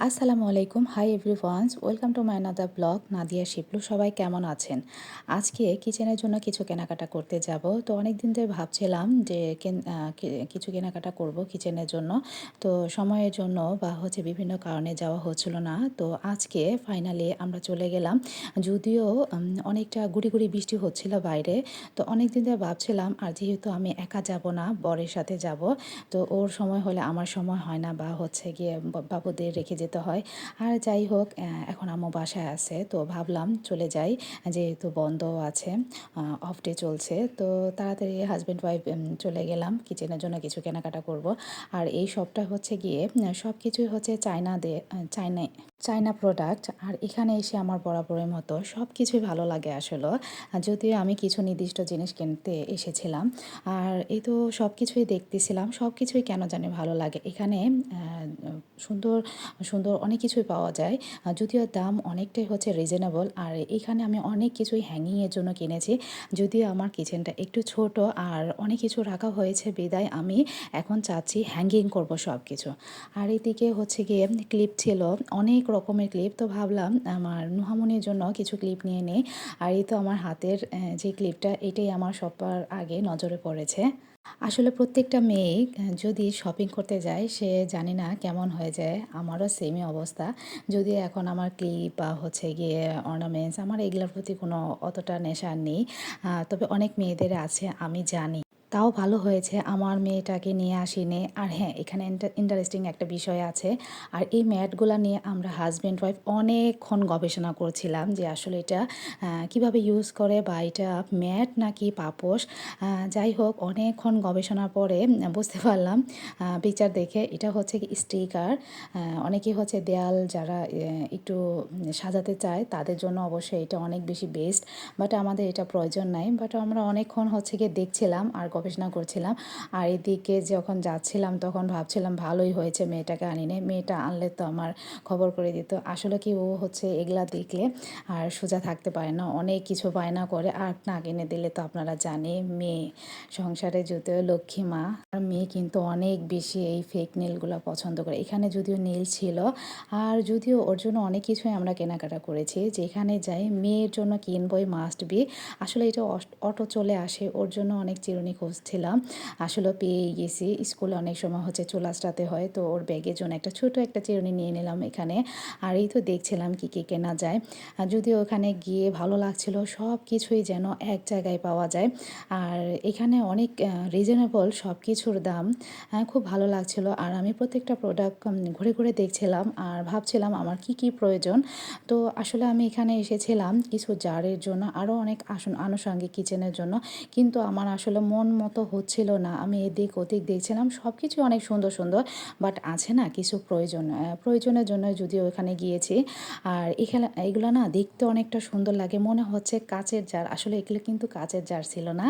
আসসালামু আলাইকুম। Hi everyones, welcome to my another blog Nadia Shiplu. সবাই কেমন আছেন? আজকে কিচেনের জন্য কিছু কেনাকাটা করতে যাব। তো অনেক দিন ধরে ভাবছিলাম যে কিছু কেনাকাটা করব কিচেনের জন্য। তো সময়ের জন্য বা বিভিন্ন কারণে যাওয়া হচ্ছিল না। তো আজকে ফাইনালি আমরা চলে গেলাম। যদিও অনেকটা গুঁড়ি গুঁড়ি বৃষ্টি হচ্ছিল বাইরে। তো অনেক দিন ধরে ভাবছিলাম, আর যেহেতু আমি একা যাব না, বরের সাথে যাব। তো ওর সময় হলে আমার সময় হয় না, বা গিয়ে বাবুদের রেখে যেতে হয়। আর যাই হোক, এখন আম্মু বাসায় আছে, তো ভাবলাম চলে যাই, যেহেতু বন্ধ আছে, অফ ডে চলছে। তো তাড়াতাড়ি হাজব্যান্ড ওয়াইফ চলে গেলাম কিচেনের জন্য কিছু কেনাকাটা করব। আর এই শপটা গিয়ে সব কিছুই চায়নায় চায়না প্রোডাক্ট। আর এখানে এসে আমার বরাবরের মতো সব কিছুই ভালো লাগে আসলে। যদিও আমি কিছু নির্দিষ্ট জিনিস কিনতে এসেছিলাম। আর এই তো সব কিছুই দেখতেছিলাম, সব কিছুই কেন জানি ভালো লাগে এখানে। সুন্দর সুন্দর অনেক কিছুই পাওয়া যায়। যদিও দাম অনেকটাই রিজনেবল। আর এখানে আমি অনেক কিছুই হ্যাঙ্গিংয়ের জন্য কিনেছি। যদিও আমার কিচেনটা একটু ছোট আর অনেক কিছু রাখা হয়েছে, বিদায় আমি এখন চাচ্ছি হ্যাঙ্গিং করব সব কিছু। আর এদিকে গিয়ে ক্লিপ ছিল, অনেক রকমের ক্লিপ। তো ভাবলাম আমার নুহামনির জন্য কিছু ক্লিপ নিয়ে নেই। আর এই তো আমার হাতের যে ক্লিপটা, এটাই আমার সবার আগে নজরে পড়েছে। আসলে প্রত্যেকটা মেয়ে যদি শপিং করতে যায়, সে জানি না কেমন হয়ে যায়। আমারও সেমই অবস্থা। যদিও এখন আমার ক্লিপ বা গিয়ে অর্নামেন্টস, আমার এগুলোর প্রতি কোনো অতটা নেশা নেই। তবে অনেক মেয়েদের আছে, আমি জানি। তাও ভালো হয়েছে আমার মেয়েটাকে নিয়ে আসিনি। আর হ্যাঁ, এখানে ইন্টারেস্টিং একটা বিষয় আছে। আর এই ম্যাটগুলা নিয়ে আমরা হাসব্যান্ড ওয়াইফ অনেকক্ষণ গবেষণা করছিলাম যে আসলে এটা কিভাবে ইউজ করে, বা এটা ম্যাট নাকি পাপোশ। যাই হোক, অনেকক্ষণ গবেষণার পরে বুঝতে পারলাম, পিকচার দেখে, এটা কি স্টিকার। অনেকেই দেয়াল যারা একটু সাজাতে চায়, তাদের জন্য অবশ্যই এটা অনেক বেশি বেস্ট। বাট আমাদের এটা প্রয়োজন নাই। বাট আমরা অনেকক্ষণ গিয়ে দেখছিলাম আর গবেষণা করছিলাম। আর এদিকে যখন যাচ্ছিলাম তখন ভাবছিলাম ভালোই হয়েছে মেয়েটাকে আনিনি। মেয়েটা আনলে তো আমার খবর করে দিত। আসলে কি, ও এগুলা দেখলে আর সোজা থাকতে পারে না, অনেক কিছু বায়না করে। আর না কিনে দিলে তো আপনারা জানে, মেয়ে সংসারে যদিও লক্ষ্মী মা, আর মেয়ে কিন্তু অনেক বেশি এই ফেক নেলগুলো পছন্দ করে। এখানে যদিও নীল ছিল, আর যদিও ওর জন্য অনেক কিছুই আমরা কেনাকাটা করেছি। যেখানে যাই মেয়ের জন্য কিনবই, মাস্ট বি। আসলে এটা অটো চলে আসে, ওর জন্য অনেক চিরুনি খুঁজছিলাম, আসলে পেয়ে গেছি। স্কুলে অনেক সময় চুল আঁচড়াতে হয়, তো ওর ব্যাগের জন্য একটা ছোট একটা চিরুনি নিয়ে নিলাম এখানে। আর এই তো দেখছিলাম কি কি কেনা যায়। যদিও ওখানে গিয়ে ভালো লাগছিল, সব কিছুই যেন এক জায়গায় পাওয়া যায়। আর এখানে অনেক রিজনেবল সব কিছুর দাম। খুব ভালো লাগছিল। আর আমি প্রত্যেকটা প্রোডাক্ট ঘুরে ঘুরে দেখছিলাম আর ভাবছিলাম আমার কি কি প্রয়োজন। তো আসলে আমি এখানে এসেছিলাম কিছু জারের জন্য, আরও অনেক আনুষঙ্গিক কিচেনের জন্য। কিন্তু আমার আসলে মন মতো হচ্ছিল না। আমি এদিক ওদিক দেখছিলাম, সব কিছু অনেক সুন্দর সুন্দর। বাট আছে না কিছু প্রয়োজনের জন্য যদিও এখানে গিয়েছি। আর এখানে এগুলো না দেখতে অনেকটা সুন্দর লাগে, মনে হচ্ছে কাচের জার। আসলে এগুলো কিন্তু কাচের জার ছিল না,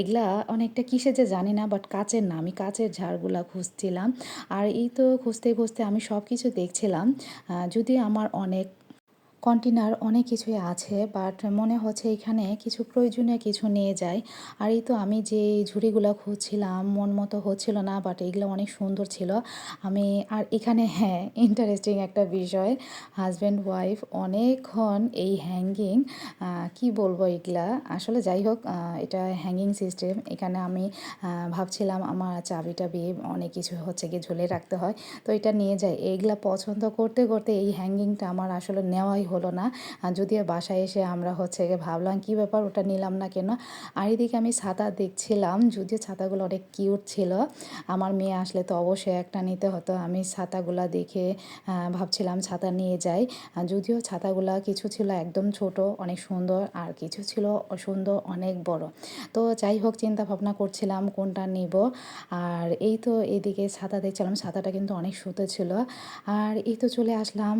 এগুলা অনেকটা কিসে যে জানি না, বাট কাচের না। আমি কাচের জারগুলা খুঁজছিলাম। আর এই তো খুঁজতে খুঁজতে আমি সব কিছু দেখছিলাম। যদিও আমার অনেক কন্টেনার অনেক কিছুই আছে, বাট মনে হচ্ছে এখানে কিছু প্রয়োজনীয় কিছু নিয়ে যাই। আর এই তো আমি যে ঝুড়িগুলো খুঁজছিলাম, মন মতো হচ্ছিল না, বাট এগুলো অনেক সুন্দর ছিল। আমি আর এখানে হ্যাঁ, ইন্টারেস্টিং একটা বিষয়, হাজব্যান্ড ওয়াইফ অনেকক্ষণ এই হ্যাঙ্গিং, কি বলবো এগুলা আসলে। যাই হোক, এটা হ্যাঙ্গিং সিস্টেম। এখানে আমি ভাবছিলাম আমার চাবি টাবি অনেক কিছু গিয়ে ঝুলে রাখতে হয়, তো এটা নিয়ে যাই। এইগুলা পছন্দ করতে করতে এই হ্যাঙ্গিংটা আমার আসলে নেওয়াই হলো না। যদিও বাসায় এসে আমরা গিয়ে ভাবলাম কী ব্যাপার, ওটা নিলাম না কেন। আর এদিকে আমি ছাতা দেখছিলাম, যদিও ছাতাগুলো অনেক কিউট ছিল। আমার মেয়ে আসলে তো অবশ্যই একটা নিতে হতো। আমি ছাতাগুলা দেখে ভাবছিলাম ছাতা নিয়ে যাই। যদিও ছাতাগুলা কিছু ছিল একদম ছোট, অনেক সুন্দর, আর কিছু ছিল সুন্দর অনেক বড়। তো যাই হোক, চিন্তা ভাবনা করছিলাম কোনটা নিব। আর এই তো এদিকে ছাতা দেখছিলাম, ছাতাটা কিন্তু অনেক সুন্দর ছিল। আর এই তো চলে আসলাম